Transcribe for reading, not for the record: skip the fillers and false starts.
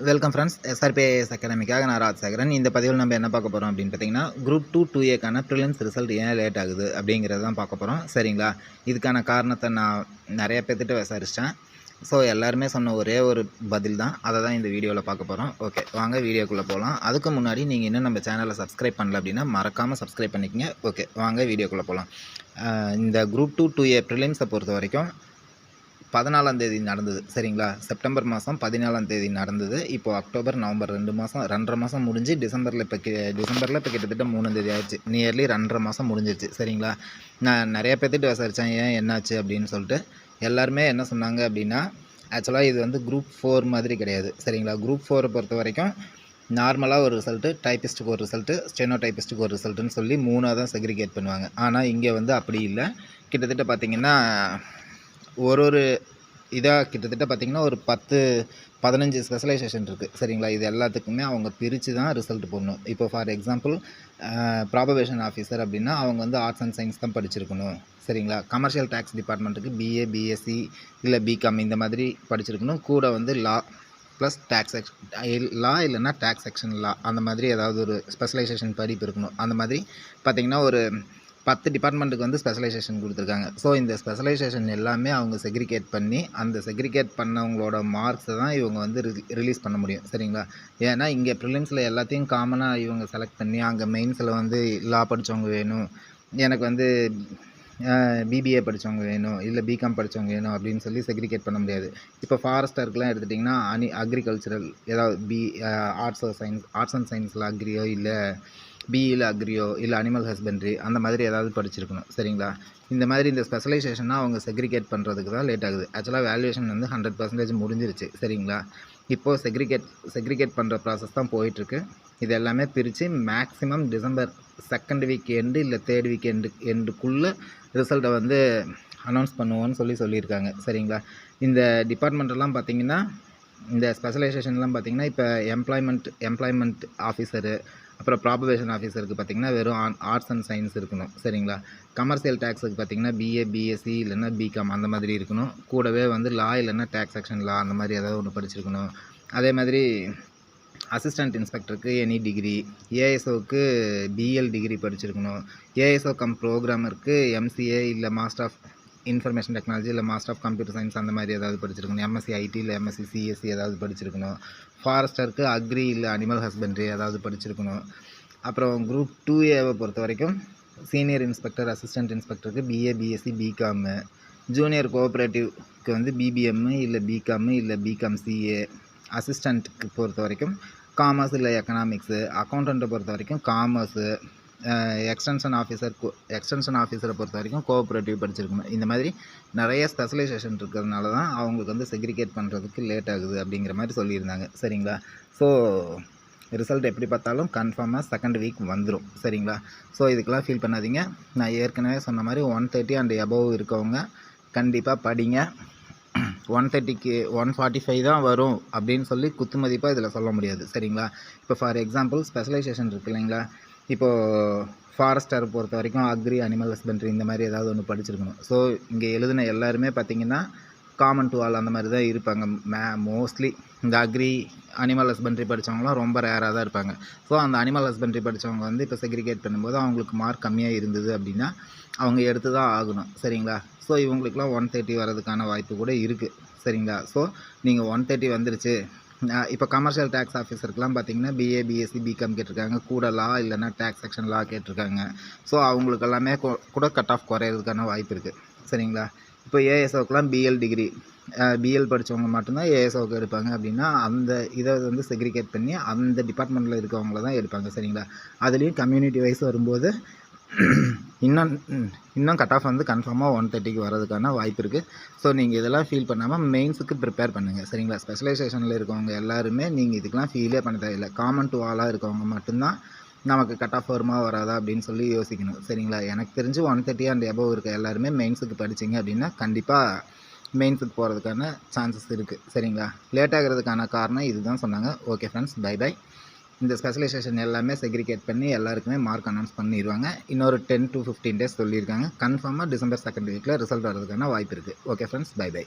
Welcome friends. SRPIS அகாடமிக்காக நான் ராஜசேகரன். இந்த பதிவில் நம்ம என்ன பார்க்க போகிறோம் அப்படின்னு பார்த்தீங்கன்னா, குரூப் 2 2ஏக்கான ப்ரிலிம்ஸ் ரிசல்ட் ஏன் லேட் ஆகுது அப்படிங்கிறது தான் பார்க்க போகிறோம். சரிங்களா? இதுக்கான காரணத்தை நான் நிறைய பேர்த்திட்ட விசாரிச்சிட்டேன். ஸோ எல்லாருமே சொன்ன ஒரே ஒரு பதில் தான். அதை தான் இந்த வீடியோவில் பார்க்க போகிறோம். ஓகே, வாங்க வீடியோக்குள்ளே போகலாம். அதுக்கு முன்னாடி நீங்கள் இன்னும் நம்ம சேனலை சப்ஸ்கிரைப் பண்ணல அப்படின்னா மறக்காமல் சப்ஸ்கிரைப் பண்ணிக்கங்க. ஓகே, வாங்க வீடியோக்குள்ளே போகலாம். இந்த குரூப் 2 2ஏ ப்ரிலிம்ஸை பொறுத்த வரைக்கும் 14ஆம் தேதி நடந்தது. சரிங்களா? செப்டம்பர் மாதம் 14ஆம் தேதி நடந்தது. இப்போது அக்டோபர், நவம்பர் 2.5 மாதம் முடிஞ்சு டிசம்பரில் இப்போ கிட்டத்தட்ட 3ஆம் தேதி ஆயிடுச்சு. நியர்லி 2.5 மாதம் முடிஞ்சிருச்சு. சரிங்களா? நான் நிறைய பேர்த்திட்டு விசாரித்தேன் ஏன் என்னாச்சு அப்படின்னு சொல்லிட்டு. எல்லாருமே என்ன சொன்னாங்க அப்படின்னா, ஆக்சுவலாக இது வந்து குரூப் 4 மாதிரி கிடையாது. சரிங்களா? குரூப் 4 பொறுத்த வரைக்கும் நார்மலாக ஒரு ரிசல்ட்டு, டைப்பிஸ்ட்டுக்கு ஒரு ரிசல்ட்டு, ஸ்டெனோ டைப்பிஸ்ட்டுக்கு ஒரு ரிசல்ட்டுன்னு சொல்லி 3ஆக தான் செக்ரிகேட் பண்ணுவாங்க. ஆனால் இங்கே வந்து அப்படி இல்லை. கிட்டத்தட்ட பார்த்திங்கன்னா ஒரு இதாக கிட்டத்தட்ட பார்த்திங்கன்னா ஒரு 10-15 ஸ்பெஷலைசேஷன் இருக்குது. சரிங்களா? இது எல்லாத்துக்குமே அவங்க பிரித்து தான் ரிசல்ட் போடணும். இப்போ ஃபார் எக்ஸாம்பிள் ப்ராபபேஷன் ஆஃபீஸர் அப்படின்னா அவங்க வந்து ஆர்ட்ஸ் அண்ட் சயின்ஸ் தான் படிச்சிருக்கணும். சரிங்களா? கமர்ஷியல் டேக்ஸ் டிபார்ட்மெண்ட்டுக்கு பிஏ, பிஎஸ்சி இல்லை பிகாம் இந்த மாதிரி படிச்சிருக்கணும். கூட வந்து லா ப்ளஸ் டேக்ஸ் லா இல்லைன்னா டேக்ஸ் செக்ஷன் லா அந்த மாதிரி ஏதாவது ஒரு ஸ்பெஷலைசேஷன் படிப்பு இருக்கணும். அந்த மாதிரி பார்த்திங்கன்னா ஒரு 10 டிபார்ட்மெண்ட்டுக்கு வந்து ஸ்பெஷலைசேஷன் கொடுத்துருக்காங்க. ஸோ இந்த ஸ்பெஷலைசேஷன் எல்லாமே அவங்க செக்ரிகேட் பண்ணி அந்த செக்ரிகேட் பண்ணவங்களோட மார்க்ஸை தான் இவங்க வந்து ரிலீஸ் பண்ண முடியும். சரிங்களா? ஏன்னா இங்கே ப்ரிலிம்ஸில் எல்லாத்தையும் காமனாக இவங்க செலக்ட் பண்ணி அங்கே மெயின்ஸில் வந்து லா படித்தவங்க வேணும், எனக்கு வந்து பிபிஏ படித்தவங்க வேணும், இல்லை பிகாம் படித்தவங்க வேணும் அப்படின்னு சொல்லி செக்ரிகேட் பண்ண முடியாது. இப்போ ஃபாரஸ்டருக்குலாம் எடுத்துட்டிங்கன்னா அக்ரிகல்ச்சரல் ஏதாவது ஆர்ட்ஸ் அண்ட் சயின்ஸில் அக்ரியோ இல்லை பிஇயில் அக்ரியோ இல்லை அனிமல் ஹஸ்பண்ட்ரி அந்த மாதிரி ஏதாவது படிச்சிருக்கணும். சரிங்களா? இந்த மாதிரி இந்த ஸ்பெஷலைசேஷனாக அவங்க செக்ரிகேட் பண்ணுறதுக்கு தான் லேட் ஆகுது. ஆக்சுவலாக வேல்யூவேஷன் வந்து 100% முடிஞ்சிருச்சு. சரிங்களா? இப்போது செக்ரிகேட் பண்ணுற ப்ராசஸ் தான் போயிட்டுருக்கு. இது எல்லாமே பிரித்து maximum December 2nd week end இல்லை 3rd வீக் எண்டுக்குள்ளே ரிசல்ட்டை வந்து அனௌன்ஸ் பண்ணுவோன்னு சொல்லியிருக்காங்க. சரிங்களா? இந்த டிபார்ட்மெண்ட்டெல்லாம் பார்த்திங்கன்னா, இந்த ஸ்பெஷலைசேஷன்லாம் பார்த்திங்கன்னா இப்போ எம்ப்ளாய்மெண்ட் ஆஃபீஸரு, அப்புறம் ப்ராபபேஷன் ஆஃபீஸருக்கு பார்த்திங்கன்னா வெறும் ஆர்ட்ஸ் அண்ட் சயின்ஸ் இருக்கணும். சரிங்களா? கமர்ஷியல் டேக்ஸுக்கு பார்த்திங்கன்னா பிஏ, பிஎஸ்சி இல்லைன்னா பிகாம் அந்த மாதிரி இருக்கணும். கூடவே வந்து லா இல்லைன்னா டேக்ஸ் செக்ஷன் லா அந்த மாதிரி ஏதாவது ஒன்று படிச்சிருக்கணும். அதே மாதிரி அசிஸ்டன்ட் இன்ஸ்பெக்டருக்கு எனி டிகிரி, ஏஎஸ்ஓவுக்கு பிஎல் டிகிரி படிச்சிருக்கணும். ஏஎஸ்ஓ ப்ரோக்ராமருக்கு எம்சிஏ இல்லை மாஸ்டர் ஆஃப் இன்ஃபர்மேஷன் டெக்னாலஜி இல்லை மாஸ்டர் ஆஃப் கம்ப்யூட்டர் சயின்ஸ் அந்த மாதிரி ஏதாவது படிச்சிருக்கணும். எம்எஸ்சி ஐடி இல்லை எம்எஸ்சி சிஎஸ்சி ஏதாவது படிச்சிருக்கணும். ஃபாரஸ்டருக்கு அக்ரி இல்லை அனிமல் ஹஸ்பண்ட்ரி ஏதாவது படிச்சிருக்கணும். அப்புறம் குரூப் 2ஏவை பொறுத்த வரைக்கும் சீனியர் இன்ஸ்பெக்டர், அசிஸ்டன்ட் இன்ஸ்பெக்டருக்கு பிஏ, பிஎஸ்சி, பிகாமு, ஜூனியர் கோஆப்ரேட்டிவ்க்கு வந்து பிபிஎம்மு இல்லை பிகாமு இல்லை பிகாம் சிஏ, அசிஸ்டண்ட்டுக்கு பொறுத்த வரைக்கும் காமர்ஸ் இல்லை எக்கனாமிக்ஸு, அக்கௌண்டண்ட்டை பொறுத்த வரைக்கும் காமர்ஸு, எக்ஸ்டென்ஷன் ஆஃபீஸரை பொறுத்த வரைக்கும் கோஆப்ரேட்டிவ் படிச்சிருக்கணும். இந்த மாதிரி நிறைய ஸ்பெஷலைசேஷன் இருக்கிறதுனால தான் அவங்களுக்கு வந்து செக்ரிகேட் பண்ணுறதுக்கு லேட் ஆகுது அப்படிங்கிற மாதிரி சொல்லியிருந்தாங்க. சரிங்களா? ஸோ ரிசல்ட் எப்படி பார்த்தாலும் கன்ஃபார்மாக 2nd வீக் வந்துடும். சரிங்களா? ஸோ இதுக்கெல்லாம் ஃபீல் பண்ணாதீங்க. நான் ஏற்கனவே சொன்ன மாதிரி 130 அண்ட் எபோவ் இருக்கவங்க கண்டிப்பாக படிங்க. 130க்கு 145 தான் வரும் அப்படின்னு சொல்லி குத்துமதிப்பாக இதில் சொல்ல முடியாது. சரிங்களா? இப்போ ஃபார் எக்ஸாம்பிள் ஸ்பெஷலைசேஷன் இருக்குது இல்லைங்களா? இப்போது ஃபாரஸ்டரை பொறுத்த வரைக்கும் அக்ரி, அனிமல் ஹஸ்பண்ட்ரி இந்த மாதிரி ஏதாவது ஒன்று படிச்சிருக்கணும். ஸோ இங்கே எழுதின எல்லாருமே பார்த்திங்கன்னா காமன் டு ஆல் அந்த மாதிரி தான் இருப்பாங்க. மோஸ்ட்லி இந்த அக்ரி, அனிமல் ஹஸ்பண்ட்ரி படித்தவங்களாம் ரொம்ப ரேராக தான் இருப்பாங்க. ஸோ அந்த அனிமல் ஹஸ்பண்ட்ரி படித்தவங்க வந்து இப்போ செக்ரிகேட் பண்ணும்போது அவங்களுக்கு மார்க் கம்மியாக இருந்தது அப்படின்னா அவங்க எடுத்து தான் ஆகணும். சரிங்களா? ஸோ இவங்களுக்குலாம் 130 வரதுக்கான வாய்ப்பு கூட இருக்குது. சரிங்களா? ஸோ நீங்கள் 130 வந்துருச்சு. இப்போ கமர்ஷியல் டேக்ஸ் ஆஃபீஸருக்குலாம் பார்த்திங்கன்னா பிஏ, பிஎஸ்சி, பிகாம் கேட்டிருக்காங்க. கூட லா இல்லைன்னா டேக்ஸ் செக்ஷன் லா கேட்டிருக்காங்க. ஸோ அவங்களுக்கு எல்லாமே கூட கட் ஆஃப் குறையிறதுக்கான வாய்ப்பு இருக்குது. சரிங்களா? இப்போ ஏஎஸ்ஓக்கெலாம் பிஎல் டிகிரி, பிஎல் படித்தவங்க மட்டும்தான் ஏஎஸ்ஓக்கு எடுப்பாங்க அப்படின்னா அந்த இதை வந்து செக்ரிகேட் பண்ணி அந்த டிபார்ட்மெண்ட்டில் இருக்கவங்கள தான் எடுப்பாங்க. சரிங்களா? அதுலேயும் கம்யூனிட்டி வைஸ் வரும்போது இன்னும் கட் ஆஃப் வந்து கன்ஃபார்மாக 130க்கு வரதுக்கான வாய்ப்பு இருக்குது. ஸோ நீங்கள் இதெல்லாம் ஃபீல் பண்ணாமல் மெயின்ஸுக்கு ப்ரிப்பேர் பண்ணுங்கள். சரிங்களா? ஸ்பெஷலைசேஷனில் இருக்கவங்க எல்லாருமே நீங்கள் இதுக்கெலாம் ஃபீலே பண்ண தேவையில்லை. காமன் டு ஆலாக இருக்கவங்க மட்டும்தான் நமக்கு கட் ஆஃப் வருமா வராதா அப்படின்னு சொல்லி யோசிக்கணும். சரிங்களா? எனக்கு தெரிஞ்சு 130 அண்ட் எபோவ் இருக்க எல்லாருமே மெயின்ஸுக்கு படிச்சிங்க அப்படின்னா கண்டிப்பாக மெயின்ஸுக்கு போகிறதுக்கான சான்சஸ் இருக்குது. சரிங்களா? லேட் ஆகிறதுக்கான காரணம் இதுதான் சொன்னாங்க. Okay friends, bye bye. இந்த ஸ்பெஷலைசேஷன் எல்லாமே செக்ரிகேட் பண்ணி எல்லாருக்குமே மார்க் அனௌன்ஸ் பண்ணிடுவாங்க. இன்னொரு 10 to 15 days சொல்லியிருக்காங்க. கன்ஃபார்மாக டிசம்பர் 2nd வீக்கில் ரிசல்ட் வரதுக்கான வாய்ப்பு இருக்குது. Okay friends, bye by.